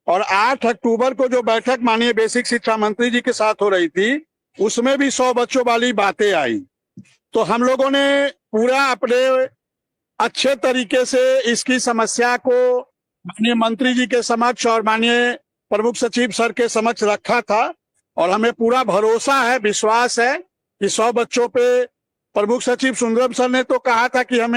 और 8 अक्टूबर को जो बैठक माननीय बेसिक शिक्षा मंत्री जी के साथ हो रही थी, उसमें भी 100 बच्चों वाली बातें आई। तो हम लोगों ने पूरा अपने अच्छे तरीके से इसकी समस्या को माननीय मंत्री जी के समक्ष और माननीय प्रमुख सचिव सर के समक्ष रखा था। और हमें पूरा भरोसा है, विश्वास है कि 100 बच्चों पे प्रमुख सचिव सुंदरम सर ने तो कहा था कि हम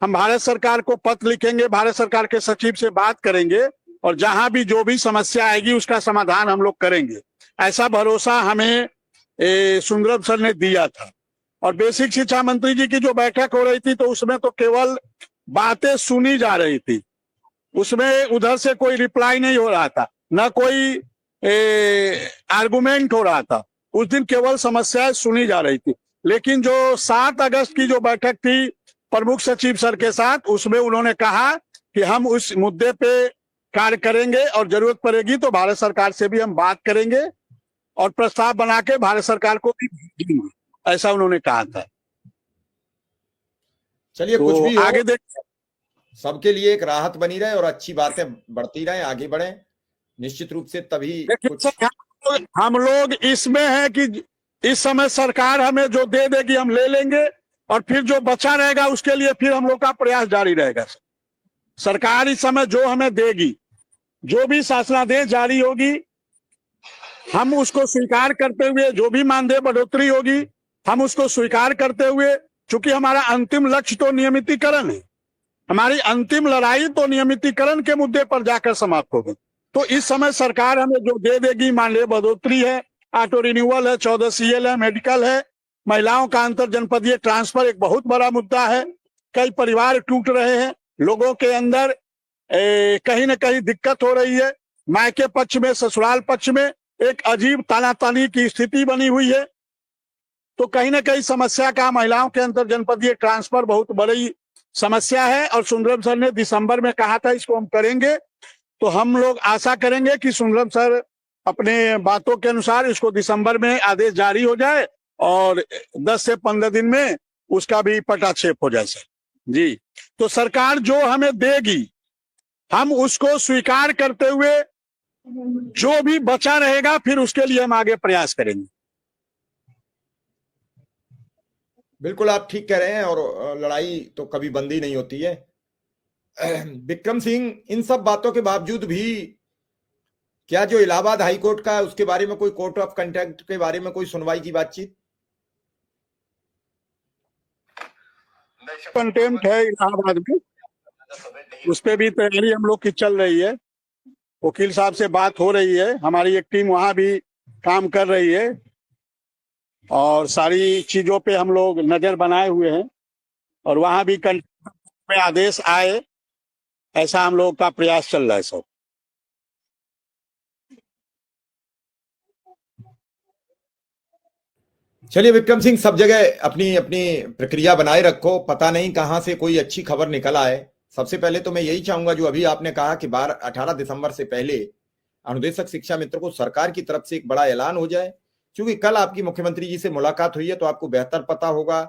भारत सरकार को पत्र लिखेंगे, भारत सरकार के सचिव से बात करेंगे और जहां भी जो भी समस्या आएगी उसका समाधान हम लोग करेंगे। ऐसा भरोसा हमें सुंदरम सर ने दिया था। और बेसिक शिक्षा मंत्री जी की जो बैठक हो रही थी तो उसमें तो केवल बातें सुनी जा रही थी, उसमें उधर से कोई रिप्लाई नहीं हो रहा था, न कोई आर्गुमेंट हो रहा था। उस दिन केवल समस्याएं सुनी जा रही थी। लेकिन जो 7 अगस्त की जो बैठक थी प्रमुख सचिव सर के साथ, उसमें उन्होंने कहा कि हम उस मुद्दे पे कार्य करेंगे और जरूरत पड़ेगी तो भारत सरकार से भी हम बात करेंगे और प्रस्ताव बना के भारत सरकार को भी भेजेंगे, ऐसा उन्होंने कहा था। चलिए, तो कुछ भी हो, आगे देखिए, सबके लिए एक राहत बनी रहे और अच्छी बातें बढ़ती रहे, आगे बढ़े निश्चित रूप से, तभी कुछ। हम लोग इसमें है कि इस समय सरकार हमें जो दे देगी हम ले लेंगे और फिर जो बचा रहेगा उसके लिए फिर हम लोग का प्रयास जारी रहेगा। सरकार इस समय जो हमें देगी, जो भी शासनादेश जारी होगी, हम उसको स्वीकार करते हुए, जो भी मानदेय बढ़ोतरी होगी हम उसको स्वीकार करते हुए, चूंकि हमारा अंतिम लक्ष्य तो नियमितीकरण है, हमारी अंतिम लड़ाई तो नियमितीकरण के मुद्दे पर जाकर समाप्त होगी। तो इस समय सरकार हमें जो दे देगी, मानदेय बढ़ोतरी है, ऑटो रिन्यूअल है, 14 CL है, मेडिकल है, महिलाओं का अंतर जनपदीय ट्रांसफर एक बहुत बड़ा मुद्दा है। कई परिवार टूट रहे हैं, लोगों के अंदर कहीं ना कहीं दिक्कत हो रही है, मायके पक्ष में ससुराल पक्ष में एक अजीब तानातानी की स्थिति बनी हुई है। तो कहीं ना कहीं समस्या का महिलाओं के अंतर जनपदीय ट्रांसफर बहुत बड़ी समस्या है और सुंदरम सर ने दिसंबर में कहा था इसको हम करेंगे। तो हम लोग आशा करेंगे कि सुंदरम सर अपने बातों के अनुसार इसको दिसंबर में आदेश जारी हो जाए और 10 से 15 दिन में उसका भी पटाक्षेप हो जाए सर जी। तो सरकार जो हमें देगी हम उसको स्वीकार करते हुए जो भी बचा रहेगा फिर उसके लिए हम आगे प्रयास करेंगे। बिल्कुल आप ठीक कह रहे हैं, और लड़ाई तो कभी बंदी नहीं होती है। विक्रम सिंह, इन सब बातों के बावजूद भी क्या जो इलाहाबाद हाई कोर्ट का उसके बारे में कोई कोर्ट ऑफ कंटेम्प्ट के बारे में कोई सुनवाई की बातचीत? कंटेम्प्ट है इलाहाबाद में, उस पर भी तैयारी हम लोग की चल रही है। वकील साहब से बात हो रही है, हमारी एक टीम वहां भी काम कर रही है और सारी चीजों पे हम लोग नजर बनाए हुए हैं और वहां भी कंटेम्प्ट में आदेश आए ऐसा हम लोग का प्रयास चल रहा है सब। चलिए विक्रम सिंह, सब जगह अपनी अपनी प्रक्रिया बनाए रखो, पता नहीं कहां से कोई अच्छी खबर निकल आए। सबसे पहले तो मैं यही चाहूंगा, जो अभी आपने कहा कि 18 दिसंबर से पहले अनुदेशक शिक्षा मित्र को सरकार की तरफ से एक बड़ा ऐलान हो जाए। क्योंकि कल आपकी मुख्यमंत्री जी से मुलाकात हुई है तो आपको बेहतर पता होगा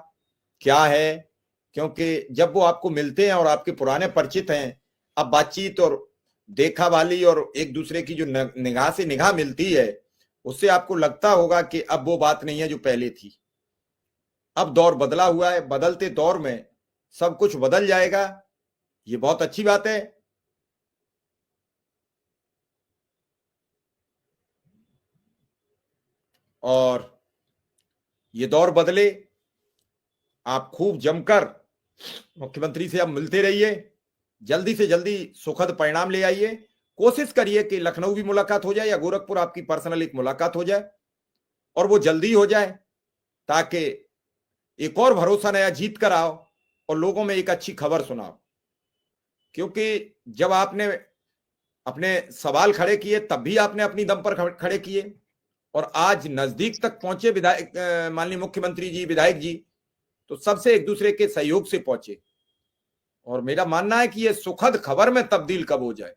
क्या है, क्योंकि जब वो आपको मिलते हैं और आपके पुराने परिचित हैं, अब बातचीत और देखा वाली और एक दूसरे की जो निगाह से निगाह मिलती है, उससे आपको लगता होगा कि अब वो बात नहीं है जो पहले थी। अब दौर बदला हुआ है, बदलते दौर में सब कुछ बदल जाएगा, ये बहुत अच्छी बात है। और ये दौर बदले, आप खूब जमकर मुख्यमंत्री से अब मिलते रहिए, जल्दी से जल्दी सुखद परिणाम ले आइए। कोशिश करिए कि लखनऊ भी मुलाकात हो जाए या गोरखपुर आपकी पर्सनल एक मुलाकात हो जाए, और वो जल्दी हो जाए ताकि एक और भरोसा नया जीत कर आओ और लोगों में एक अच्छी खबर सुनाओ। क्योंकि जब आपने अपने सवाल खड़े किए तब भी आपने अपनी दम पर खड़े किए, और आज नजदीक तक पहुंचे विधायक, माननीय मुख्यमंत्री जी, विधायक जी, तो सबसे एक दूसरे के सहयोग से पहुंचे। और मेरा मानना है कि यह सुखद खबर में तब्दील कब हो जाए,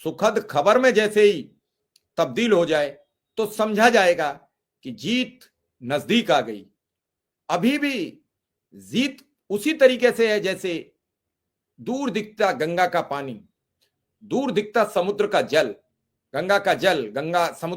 सुखद खबर में जैसे ही तब्दील हो जाए तो समझा जाएगा कि जीत नजदीक आ गई। अभी भी जीत उसी तरीके से है जैसे दूर दिखता गंगा का पानी, दूर दिखता समुद्र का जल, गंगा का जल, गंगा समुद्र